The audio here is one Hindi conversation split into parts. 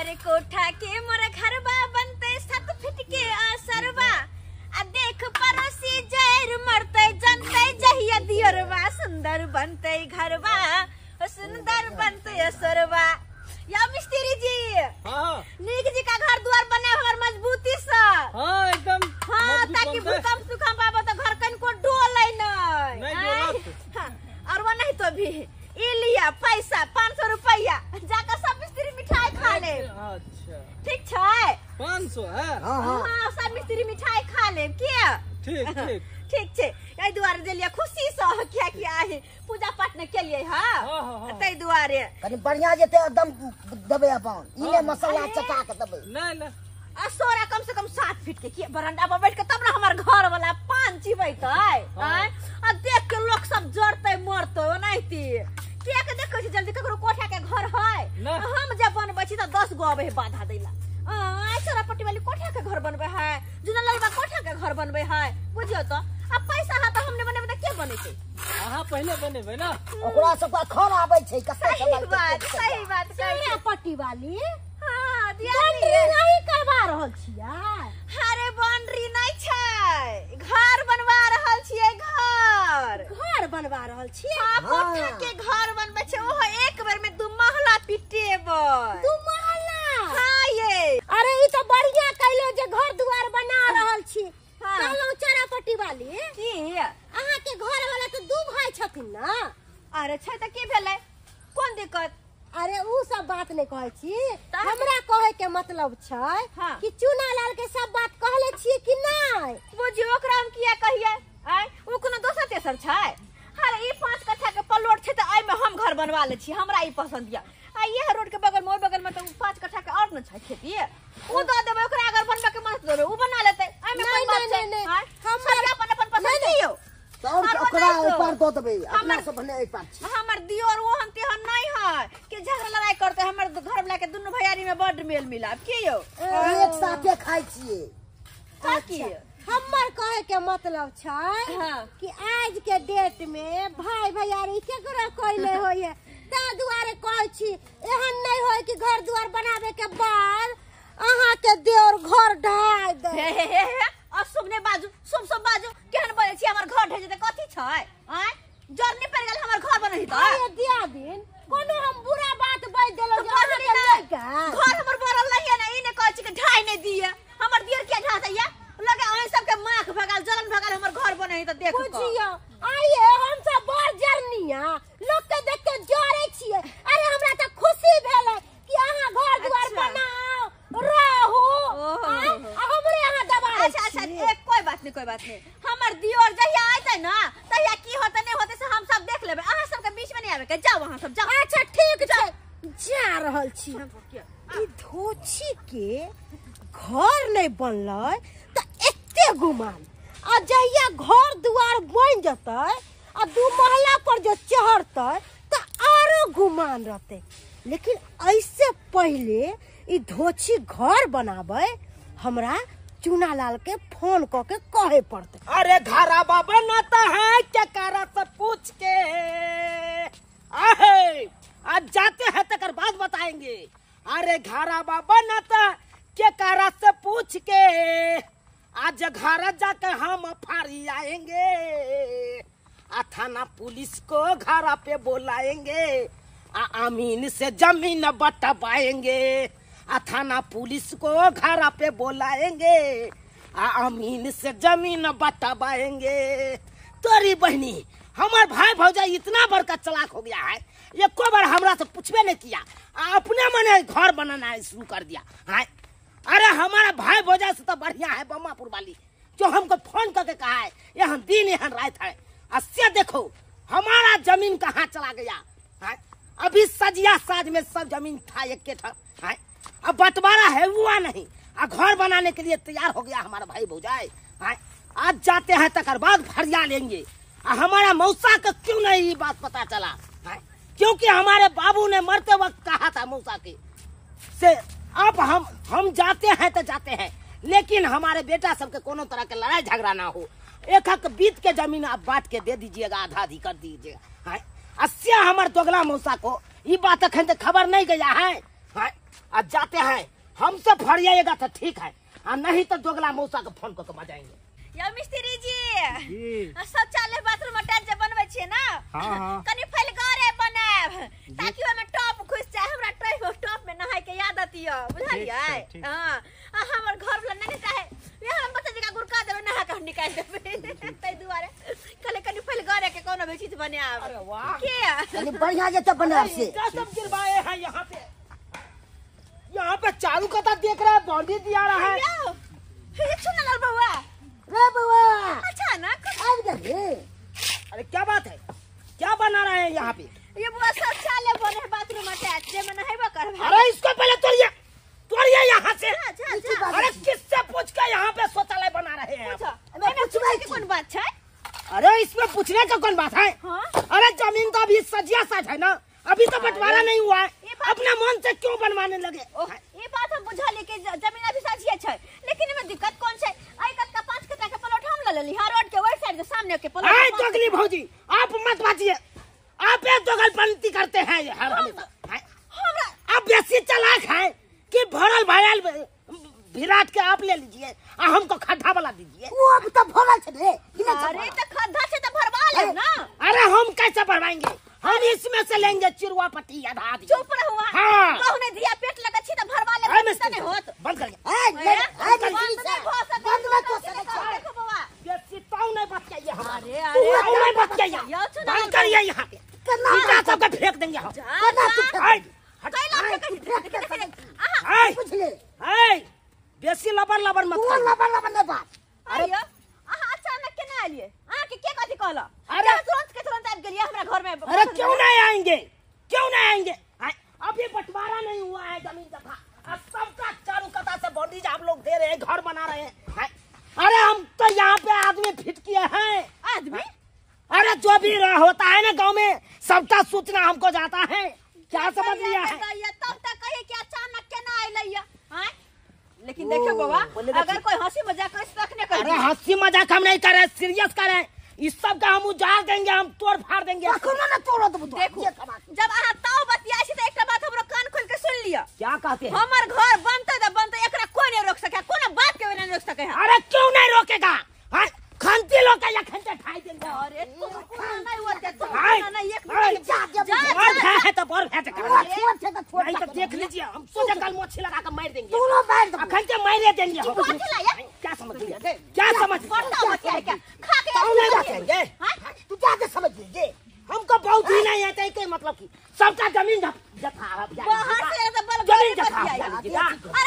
अरे कोठा के मोरा घरबा बनते 7 फीट के असरबा आ देख पड़ोसी जैर मरते जनते जहिया दियरबा सुंदर बनते घरबा सुंदर बनते असरबा। या मिस्त्री जी नीक जी का घर द्वार बने हमार मजबूती से एकदम ताकि भूकंप सुखम बाबा तो घर कन को डोले नहीं और वो नहीं तो भी ये लिया पैसा 500 रुपया जाकर सब मिस्त्री मिठाई खा ले। अच्छा ठीक है 500 है। हाँ सब मिस्त्री मिठाई खा ले क्या ठीक ठीक ठीक छे ए दुआरे देलिया खुशी से क्या किया है पूजा पाठ ने के लिए हां तै दुआरे कनी बढ़िया जेते एकदम दबे अपन इने मसाला चटा के दबे नहीं नहीं असोरा कम से कम 7 फीट के बरंडा पर बैठ के तब ना हमार घर वाला पान चिबैतै आ देख के लोग सब जरते मरते ओनाइती के देखै छी जल्दी ककरो कोठा के घर है हम जब बनबै छी त 10 गो अबे बाधा दैला चोरापट्टी वाली कोठा के घर बनबे है जुनललबा कोठा के घर बनबे है बुझियो तो अब पैसा हा त हमने बनेबे त के बनै छै अहाँ पहले बनेबे ना ओकरा सब का खर आबै छै कते समय सही बात चोरापट्टी वाली हां दियानी नहीं करबा रहल छियै। अरे बाउंड्री नहीं छै घर बनवा रहल छियै घर बनवा रहल छियै। हां कोठा के घर बनबे छै ओहो एक बेर में 2 महला पिटेबै 2 महला हां ये अरे ई तो बढ़िया कहलो जे घर दुआर बना रहल छी कहलो चोरापट्टी वाली की अहाँ के घर वाला तो 2 भाई छथिन ना। अरे छै त की भेलै कोन दिक्कत अरे उ सब बात नहीं कहै छी हमरा कहे के मतलब छै कि चूना लाल के सब बात कहले छी कि नहीं बुझियो ओकरा हम किया कहिए आय उ कोनो दोसर तेसर छै। अरे ई 5 कट्ठा के प्लॉट छै त आई में हम घर बनवा ले छी हमरा ई पसंद या आ ये रोड के बगल में ओइ बगल में तो 5 कट्ठा के और न छै खेती उ द देबे ओकरा अगर बनबे के मन देबे उ बना लेतै आई में कोई बात नहीं हम अपन अपन पसंद दियो और ओकरा ऊपर दो देबे अपना से बने ए पाछ हमर दियोर वो हम तेहन नहीं है कि झगड़ा लड़ाई करते हमर घर वाला के दुनु भैयारी में बड़ मेल मिलाप की यो एक साथे खाई छिए ताकि हमर कहे के मतलब छै कि आज के डेट में भाई भैयारी केकरा कइले होय ता दुआरे कहै छी एहन नहीं होय कि घर दुआर बनावे के बाद अहाँ के देवर घर ढाई दे शुभ ने बाजू शुभ बाजू केहन बोले छी हमर घर ढह जेते कथि छै आय जरनी पड़ गेल हमर घर बनहि त अरे दिया दिन कोनो हम बुरा बात बज देलो जे अहाँ के लइका घर हमर बनल नहीं है ई ने कहै छी कि ढाई नहीं दिए हमर दियर के ढा दैया लगे अहाँ सब के माख भगाल जलन भगाल हमर घर बनहि त देख बुझियो आइए हम सब बड़ जरनिया लोग के देख के जरे छिए। अरे हमरा त खुशी भेले कि अहाँ घर दुआर बनाओ रहू हमरे अहाँ दबा अच्छा एक कोई बात नहीं हमर दियोर जहिया आइते ना तहिया की होते नहीं होते से हम सब देख लेबे अहाँ सब के बीच में नहीं आवे के जाओ वहां सब जाओ। अच्छा ठीक छै जा रहल छी ई धोछी के घर नहीं बनलै त एते गुमान आ जहिया घर दुआर बन जतै आ 2 महला पर जो चढ़तै त आरो गुमान रहते। लेकिन ऐसे पहले ई धोछी घर बनावे हमरा चूना लाल के फोन क के कहे पड़ते। अरे घरा बनाता है क्या करा से पूछ के आहे आज जाते हैं तकर बाद बताएंगे। अरे घरा बनाता क्या करा से पूछ के आज घर जाके हम फाड़ी आएंगे थाना पुलिस को घर पे बुलाएंगे अमीन से जमीन बटवाएंगे थाना पुलिस को घर पे बुलाएंगे अमीन से जमीन बटवाएंगे। तोरी बहनी हमार भाई भौजाई इतना बड़का चलाक हो गया है एको बार हमरा से पूछबे नहीं किया अपने मने घर बनाना शुरू कर दिया है। अरे हमारा भाई भौजाई से तो बढ़िया है बम्मापुर वाली जो हमको फोन करके कहा है यहाँ दिन यहाँ रात है अस्से देखो हमारा जमीन कहाँ चला गया है। अभी सजिया साज में सब जमीन था एक के था है अब बंटवारा है हुआ नहीं घर बनाने के लिए तैयार हो गया हमारा भाई भौजाई है। आज जाते हैं तकर बाद फरिया लेंगे हमारा मौसा का क्यों नहीं ये बात पता चला है क्योंकि हमारे बाबू ने मरते वक्त कहा था मौसा के से अब हम जाते हैं तो जाते हैं लेकिन हमारे बेटा सबके कोनो तरह के लड़ाई झगड़ा ना हो एक हक बीत के जमीन आप बांट के दे दीजिएगा आधा आधी कर दीजिएगा है। अस्या हमारे दोगला मौसा को ये बात अखन खबर नहीं गया है आज जाते हैं, हमसे फरियाएगा तो ठीक है, और नहीं तो दोगला मौसा को फोन करके बजाएंगे। या मिस्त्री जी शौचालय बाथरूम अटैच जे बनबै छियै ना, कनी फैलगारे बनाएब ताकि ओमे टॉप घुस जाए, हमरा टॉप में नहाय के याद आतियो, बुझलियै? हां हमर घर वाला नहीं चाहे ये हम बच्चा जगह गुरका देबे, नहा के निकाल देबे, तै दुआरे कले कनी फैलगारे के कोनो भी चीज बनाएब। अरे वाह, के कनी बढ़िया जे तो बनाब से क्या सब गिरवाए हैं यहाँ पे चारू कता देख रहा है, बाउंड्री दिया रहा है। ये सुन लाल बउआ, रे बउआ अचानक आब जा। अरे क्या बात है, क्या बना रहे हैं यहाँ पे? ये बुआ शौचालय बने है बाथरूम अटैच, जे में नहाइबा करबे। अरे इसको पहले तोड़िए यहाँ से। अच्छा अरे किससे पूछ के यहाँ पे शौचालय बना रहे हैं? पूछो कौन बात है? अरे इसमें पूछने का कौन बात है? हाँ? अरे जमीन तो अभी सजिया साज है ना, अभी तो बंटवारा नहीं हुआ है, अपने मन से क्यों बनवाने लगे? ये बात हम बुझा ले कि जमीन अभी सजिया है, लेकिन इसमें दिक्कत कौन है? आई कत का 5 कट्ठा के प्लॉट हम ले लेली, रोड के वही साइड के सामने के प्लॉट। आए दोगली भौजी, आप मत बाजिए, आप ये दोगलपंती करते हैं हर हमेशा। आप बेसी चालाक हैं कि भरल भायल विराट के आप ले लीजिए और हमको खड्डा वाला दीजिए। वो अब तो भरल छे रे। अरे तो खड्डा से तो भरवा ले ना। अरे हम कैसे भरवाएंगे, हम इसमें से लेंगे चिरुआ पट्टी आधा आधी। चुप रहुआ, हाँ। कहू ने दिया पेट लगा छी तो भरवा ले, तो नहीं होत। बंद कर नहीं बच जाइए हमारे, नहीं बच जाइए, बंद करिए यहाँ पे, ईटा सबका फेंक देंगे हम। बेसी लबर लबर मत कर। अरे अचानक केना आलिए? के कथि कहला? अरे तुरंत आबि गेलिए हमरा घर में। अरे क्यों नहीं आएंगे, क्यों नहीं आएंगे? अभी बंटवारा नहीं हुआ है जमीन जगह, अब सबका चारों कता से बाउंड्री आप लोग दे रहे हैं, घर बना रहे हैं। अरे हम तो यहाँ पे आदमी फिट किए हैं। आदमी? अरे जो भी होता है ना गांव में, सबका सूचना हमको जाता है, क्या समझ लिया है? तब तक कहे कि अचानक केना आइलैया? लेकिन देखियो बाबा, अगर कोई हंसी मजाक रखने का, अरे हंसी मजाक हम नहीं कर रहे, सीरियस कर रहे हैं। इस सब का हम उजाड़ देंगे, हम तोड़ फाड़ देंगे। देखो जब अहाँ ताव बतियाई छी त एकटा बात हमरो कान खोल के सुन लिया। क्या कहते हैं? हमर घर बनते त बनते, एकरा कोई नहीं रोक सके, कोनो बात के नहीं रोक सके। अरे क्यों नहीं रोकेगा? खंती लोग का या खंते ठाई देंगे। अरे तू नहीं होते, तू नहीं एक जा है तो बोल फेंक कर, नहीं तो देख लीजिए, हम सोचे कल मोछी लगा कर मार देंगे, खंते मारे देंगे हम। क्या समझ लिया, क्या समझ खा के नहीं रखेंगे, तू क्या समझ लीजिए? हमको बहुत ही नहीं आता है, मतलब की सबका जमीन अरे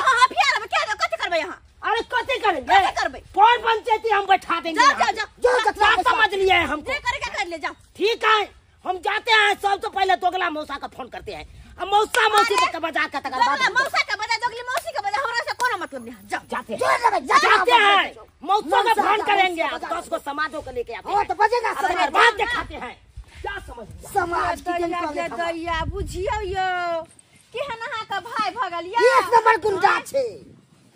हाँ फिर क्या कथी करबे यहाँ? अरे कथी करेंगे? कौन पंचायती हम बैठा देंगे। क्या समझ लिए हमको? कर ले जाओ। ठीक है, हम जाते हैं, सबसे पहले दोगला मौसा का फोन करते हैं, मौसा मौसी का बजा के तक मौसा का बजा, दोगली मौसी का बजा, हमरा से कोनो मतलब नहीं। जाते हैं, मौसा का फोन करेंगे, 10 को समाजों को लेके आते हैं, बात दिखाते हैं। क्या समझ समाज के दैया बुझियो यो केहना का भाई भगल या एक नंबर गुंडा छे,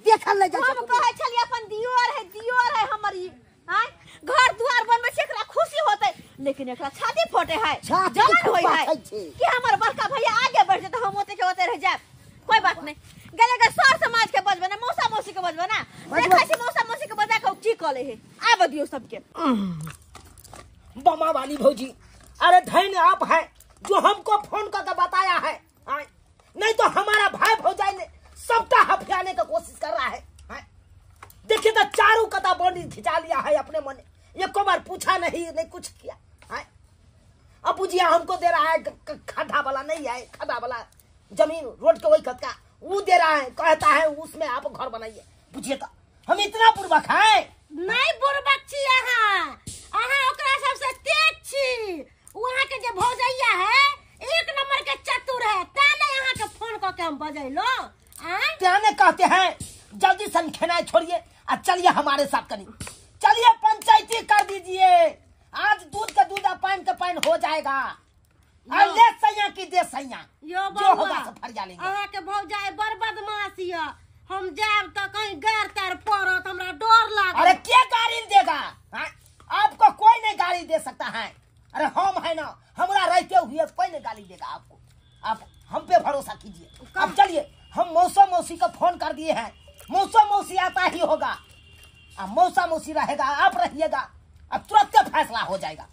देखल ले जा। हम कहै छलिए अपन दियोर है हमर ई, घर दुआर बनबे छै, एकरा खुशी होते, लेकिन एकरा छाती फोटे है, जलन होई है कि हमर बड़का भैया आगे बढ़ जाए तो हम ओते के ओते रह जाए। कोई बात नहीं, गले सर समाज के बजबे ना, मौसा मौसी के बजबे ना, देखै छी मौसा मौसी के बजा के की कले है। आब दियो सबके बमा वाली भौजी, अरे धन्य आप है जो हमको फोन करके बताया है, नहीं तो हमारा भाई भौजाई ने सबका हफियाने की कोशिश कर रहा है। देखिए तो चारों कता बाउंड्री खिंचा लिया है अपने मन, एक बार पूछा नहीं कुछ किया। अब बुझिया हमको दे रहा है खड्डा वाला, नहीं है खड्डा वाला जमीन रोड के वही खत का वो दे रहा है, कहता है उसमें आप घर बनाइए। बुझिए तो हम इतना बुर्बक है? नहीं बुर्बक छी अहाँ ओकरा सबसे तेज छी। वहाँ के जो भौजैया है एक नंबर के चतुर है, ताने यहाँ के फोन करके हम बजैलो। त्याने कहते हैं जल्दी संख्या छोड़िए और चलिए हमारे साथ करिए, चलिए पंचायती कर दीजिए, आज दूध का दूध पान का पान हो जाएगा। ले सैया की दे सैया, जो होगा सब फरिया लेंगे। अहाँ के भौजाई बड़ बदमाश है, हम जाब तो कहीं गार तार पड़त, हमरा डर लागे। अरे क्या गाड़ी देगा? आपको कोई नहीं गाड़ी दे सकता है। अरे हम है ना, हमारा रहते हुए कोई नहीं गाली देगा आपको, आप हम पे भरोसा कीजिए। अब चलिए हम मौसी को फोन कर दिए हैं। मौसा मौसी आता ही होगा। अब मौसा मौसी रहेगा, आप रहिएगा। अब तुरंत फैसला हो जाएगा।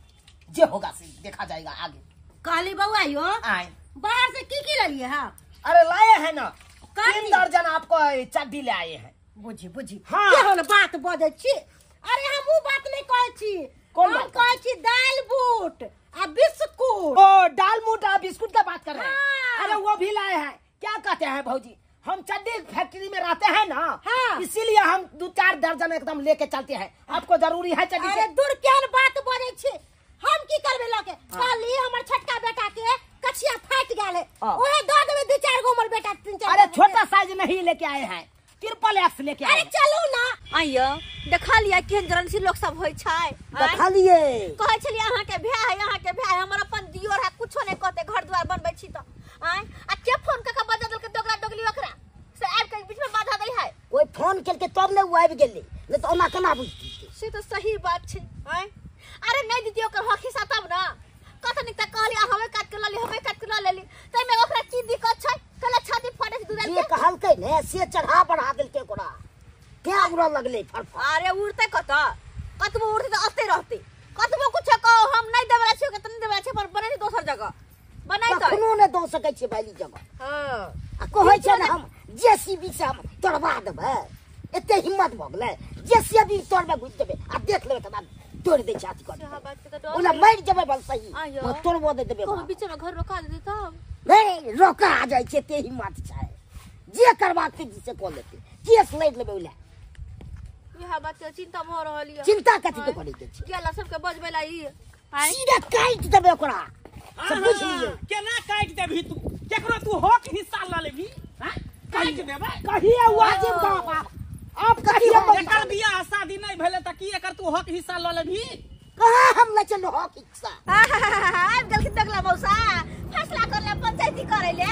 जो होगा देखा जाएगा आगे। काली बउआ यो आए बाहर से की ललिए हा? अरे लाए हैं ना, कथी? 3 दर्जन आपको चड्डी ले आए हैं। बुझी बुझी हाँ। केहन बात बजै छी? अरे हम वो बात नहीं कहै छी। कौन हम बात? कहै छी दाल बूट आ बिस्कुट। ओ दाल मूटा बिस्कुट का बात कर रहे हैं। हाँ। अरे वो भी लाए हैं। क्या कहते हैं भौजी, हम चड्डी फैक्ट्री में रहते हैं ना, हाँ। इसीलिए हम 2-4 दर्जन एकदम लेके चलते हैं। आपको जरूरी है चड्डी? अरे दूर केहन बात बजै छी? हम की करबे लके? काली हमर छोटका बेटा के कछिया फाट गेल है, हाँ। ओहे दो देबे 2-4 गो हमर बेटा 3-4। अरे छोटा साइज नहीं लेके आए हैं, ट्रिपल एक्स लेके आए अरे हैं। चलू ना। आइयो देखा लिया केहन जरनसी लोग सब होय छै। देखा लिए कहै छलियै अहाँ के भै है, अहाँ के भै है, हमर अपन दियोर है, कुछो नहीं कहते, घर द्वार बनबै छी त आय आ के फोन क के बजा देलकै दोगला दोगली ओकरा से आबि के बीच में बाधा दै है। ओए फोन करके तब ने वो आबि गेली, नहीं तो ओना केना बुझती? से तो सही बात छै। आय अरे नहीं दीदी ओकर हक हिस्सा तब ना कथन त कहली हमें काट के लली, हमें काट के ल लेली, तै में ओकरा की दिक्कत छै? कला छाती फटे छै दूध ये कहलकै ने से चढ़ा बढ़ा देलकै ओकरा। क्या उड़ा लगले फड़फड़। अरे उड़ते कतबो उड़ते तो अते रहते, कतबो कुछ कहो हम नहीं देवला छी, कतन देवला छी, पर बने दोसर जगह बनाई त कखनो ने दो सकै छै बैली जगह। हां आ कहै छै ने हम जेसीबी से हम तोड़वा देबै, एते हिम्मत भ गेलै जेसीबी तोड़बे घुस देबै आ देख लेबै त तोड़ दे छै हाथी सेहा कर बात के त ओला मार जेबै बल सही आयो। वो तोड़बो दे देबै। कहो बीच में घर रोका दे तब नहीं रोका आ जाय छै, ते हिम्मत छै जे करबाक छै से क लेतै, केस लड़ लेबै ओला। यह बात के चिंता भ रहल ये। चिंता कथी के करै के छै? गेला सबके बजबै ला ई आय सीधा काटि देबै ओकरा। सब बुझ लियो केना काट देबही तू? केकरो तू हक हिस्सा ल लेबही? हां काट देबै? कहिए वाजिब बाबा आप कहिए एकर बियाह शादी नहीं भेले त की एकर तू हक हिस्सा ल लेबही? कहाँ हम ले चलो हक हिस्सा? आबि गेलखिन दोगला मौसा, फैसला कर ले, पंचायती करे ले।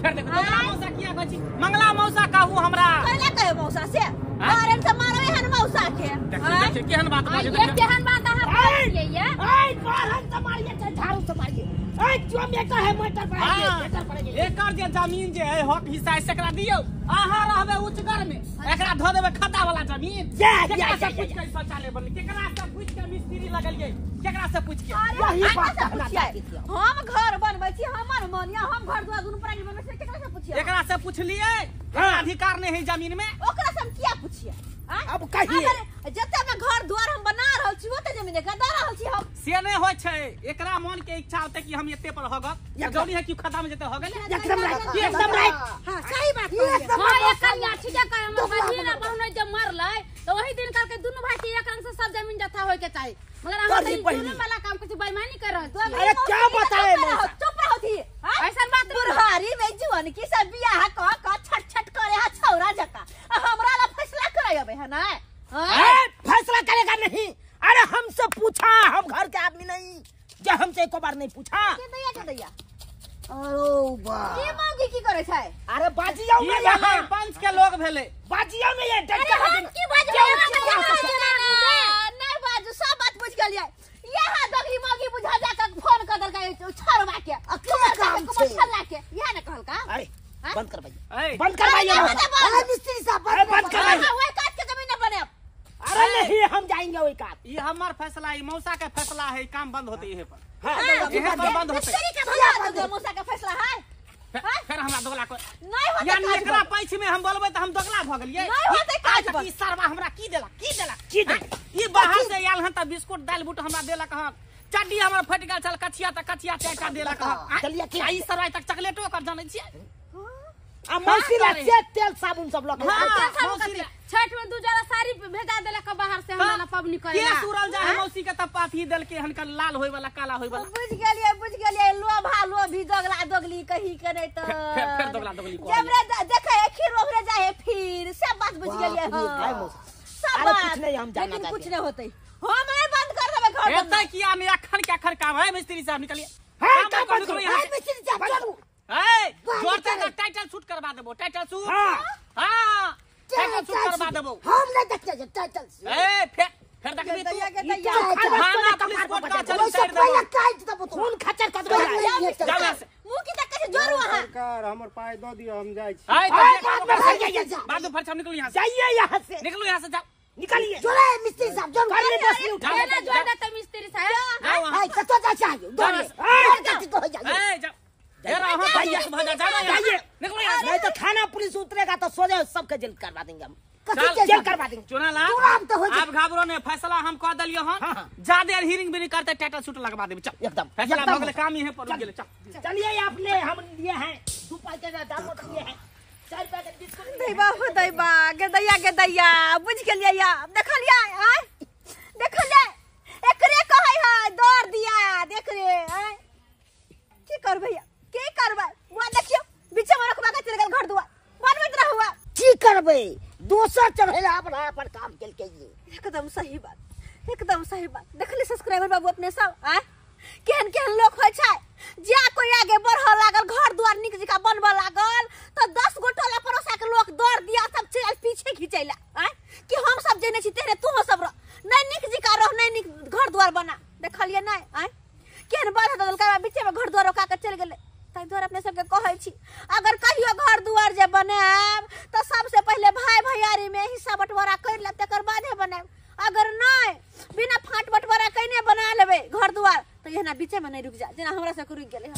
फेर देखो मंगला मौसा किया कहै छी? मंगला मौसा कहू हमरा। कहले कहे मौसा से अरे से मारवे हन मौसा के। देखिए केहन बात बाजै ये केहन बात अहाँ बोलिए ये? ए बाहर से मारिए चाहे झाड़ू से मारिए। ए जो बेटा है मोटर पर आइए, मोटर पर आइए। एकर जे जमीन जे है हक हिस्सा से एकरा दियौ। अहाँ रहबे उच्चगर में, एकरा ध देबै खड्डा वाला जमीन। केकरा से पूछ के शौचालय बनले? केकरा से पूछ के मिस्त्री लगलिए? केकरा से पूछ के? यही बात से कहना पूछिए, चाहती थी। हम घर बनबै छी, हमर मनिया, हम घर दुआर दुनू प्राणी बनबै छी, केकरा से पूछिए? एकरा से पूछलिए? एकरा अधिकार नहीं है जमीन में? ओकरा से हम किया पूछिए? अब कहिए। जते में घर द्वार हम बना रहल छी ओते जमीन के दे रहल छी हम। से नहीं होय छै। एकरा मन के इच्छा होते कि हम एते पर हगब, जरूरी है कि खड्डा में जेते हगल। एकदम राइट, एकदम राइट। हां सही बात एकदम हां राइट। एकर या ठीक है कहे हमर भाई ना बहु जब मरलै तो वही दिन करके दुनु भाई के एक रंग से सब जमीन जथा होय के चाहिए, मगर हम कथी तो पहिली? दोनों वाला काम कुछ बेईमानी कर रहल छी। अरे क्या बताए मौसा? चुप रहोथी। ऐसा बात नहीं। बुढ़ारी में जुआन की सब बियाह क छट छट करे हा छौरा जका हमरा ला फैसला करैबे है ना? फैसला करेगा नहीं। अरे हमसे पूछा, हम घर के आदमी नहीं, जो हमसे एक बार नहीं पूछा। के दैया ओ बा की मांगी की करे छै? अरे बाजियो ये में यहाँ यहाँ पंच के लोग भेले। बाजियो में ये अरे डट हम की बाजबै? नहीं बाजू, सब बात बुझ गेलियै। यहाँ दगली मांगी बुझा जाके फोन कर देलकै छौरवा के, अकेले काम छै। छल्ला के यह ने कहलका। अरे बंद कर भाई, ए, बंद कर भाई। अरे मिस्त्री साहब अरे बंद कर भाई। वही काट के जमीन न बने। अरे नहीं हम जाएंगे वही काट। ये हमार फैसला है, मौसा का फैसला है, काम बंद होते यहीं पर। हाँ, यहीं पर बंद होते। मिस्त्री के भगा दो, मौसा का फैसला है फिर हमरा दोगला को नहीं होते यानी काज एकरा बंद। पैछ में हम बोलबे त हम दोगला भ गेलिए। नहीं होते काज बंद। ई सरवा हमरा की देला? की देला? की देला? ई बाहर से आयल हन त बिस्कुट दाल बूट हमरा देलक हन। चड्डी हमर फट गेल चल कचिया त कचिया चाटा देलक हन। चलिए की? आ ई सरवा तक चॉकलेटो कर जानै छियै? आ मौसी ला से तेल साबुन सब लग हाँ, मौसी ला। छठ में दू जरा साड़ी भेजा देलक बाहर से हमरा पबनी के करेला। सुरल जाय मौसी के त पाथी देल के हन लाल होय वाला काला होय वाला। बुझ गेलियै लोभा लोभी दोगला दोगली कही के नहीं तो फिर दोगला दोगली को जब रे देखे खीर ओकरे जाए फिर सब बात बुझ गेलियै काय हां मौसा? सब अरे बात कुछ नहीं, हम जानना लेकिन कुछ चाहते नहीं होते। हम नहीं बंद कर देबे घर एतै किया ने अखन के अखर काम है मिस्त्री साहब निकलिए। हाँ, काम काम कर करो। यहाँ से। मिस्त्री साहब चलो। ए जोरते का टाइटल शूट करवा देबो, टाइटल शूट। हाँ। हां टाइटल शूट करवा देबो। हम नहीं देखते जे टाइटल से। ए फिर देखबी तू दैया के ये दैया क्या है? थाना पुलिस कोर्ट का चल वैसे साइड पहले देबो। काट देबो। खून खचर कर देबो। जाओ यहाँ से। मुंह की तक कैसे जोर वहां सरकार हमर पाय दो दियो हम जाय छी आय बाद में फरछा निकलो यहां से जाइए यहाँ से, निकलो यहां से जाओ निकलिए। जोरे मिस्त्री साहब जोर कर ले बस नहीं उठा। ना जोर देते मिस्त्री साहब जाओ वहां हाय कतो जा चाहिए जोर ले जाती तो हो जाए ए जाओ जरा हम भैया से भजा जाइए निकलो यहां से नहीं तो थाना पुलिस उतरेगा तो सोचे सबके जेल करवा देंगे हम, चल, जेल करवा देंगे। चुनाला तुरंत तो हो जाए। आप घाबरो ने फैसला हम कह दलियो हन हाँ, हाँ। ज्यादा हियरिंग भी नहीं करते टाइटल शूट लगवा देबे चल एकदम फैसला एकदम। हो गेले काम ही है पर गेले चल चलिए आपने हम लिए हैं 2 पैसे का दाम दिए हैं 4 पैकेट बिस्कुट दैबा हो दैबा गे दैया बुझ गेलियै या देखलियै आय देखलियै एकरे कहै है दौड़ दिया देख रे आय की करबै की करबै बुआ देखियो बीचे में रखबा के चल गेल घर दुआर बनबैत रहुआ की करबे दोसर चढ़ेला अपना अपन काम केल के ये एकदम सही बात देखली सब्सक्राइबर बाबू अपने सब आय केहन केहन लोग होय छै जे कोई आगे बढ़ लागल घर दुआर निक जका बनबा लागल तो 10 गो टोला पड़ोसा के लोग दौड़ दिया सब चल पीछे खिचैला आय कि हम सब जेने छी तेरे तू हो सब नहीं निक जका रह नहीं निक घर दुआर बना देखलिए नहीं आय केहन बात दल का बीचे में घर दुआर रोका के चल गेले ताई दुआर अपने सबके कहै छी अगर कहियो घर दुआर जे बनाएब तो सबसे पहले भाई भैयारी में हिस्सा बंटवारा कर लेब तकर बादे बनाएब अगर नहीं बिना फाट बंटवारा कइने बना लेबे घर दुआर तो एहना बीचे में नहीं रुक जा जेना हमरा से रुक गेले है।